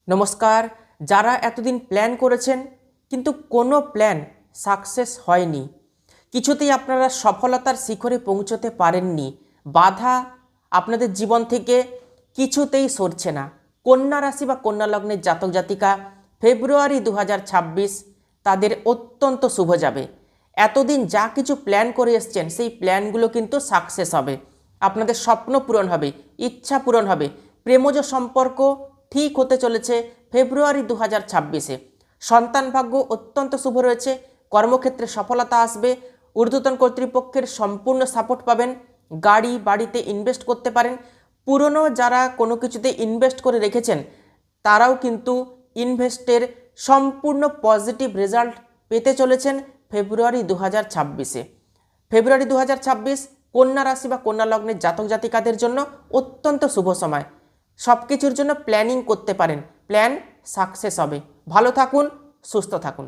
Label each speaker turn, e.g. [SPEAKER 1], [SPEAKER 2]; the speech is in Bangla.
[SPEAKER 1] নমস্কার। যারা এতদিন প্ল্যান করেছেন কিন্তু কোনো প্ল্যান সাকসেস হয়নি, কিছুতেই আপনারা সফলতার শিখরে পৌঁছতে পারেননি, বাধা আপনাদের জীবন থেকে কিছুতেই সরছে না, কন্যা রাশি বা কন্যা লগ্নের জাতক জাতিকা ফেব্রুয়ারি 2026 তাদের অত্যন্ত শুভ যাবে। এতদিন যা কিছু প্ল্যান করে এসছেন সেই প্ল্যানগুলো কিন্তু সাকসেস হবে, আপনাদের স্বপ্ন পূরণ হবে, ইচ্ছা পূরণ হবে, প্রেমজ সম্পর্ক ঠিক হতে চলেছে ফেব্রুয়ারি 2026-এ। সন্তান ভাগ্য অত্যন্ত শুভ রয়েছে, কর্মক্ষেত্রে সফলতা আসবে, ঊর্ধ্বতন কর্তৃপক্ষের সম্পূর্ণ সাপোর্ট পাবেন, গাড়ি বাড়িতে ইনভেস্ট করতে পারেন। পুরনো যারা কোনো কিছুতে ইনভেস্ট করে রেখেছেন তারাও কিন্তু ইনভেস্টের সম্পূর্ণ পজিটিভ রেজাল্ট পেতে চলেছেন ফেব্রুয়ারি 2026-এ। ফেব্রুয়ারি 2026 কন্যা রাশি বা কন্যা লগ্নের জাতক জাতিকাদের জন্য অত্যন্ত শুভ সময়, সব কিছুর জন্য প্ল্যানিং করতে পারেন, প্ল্যান সাকসেস হবে। ভালো থাকুন, সুস্থ থাকুন।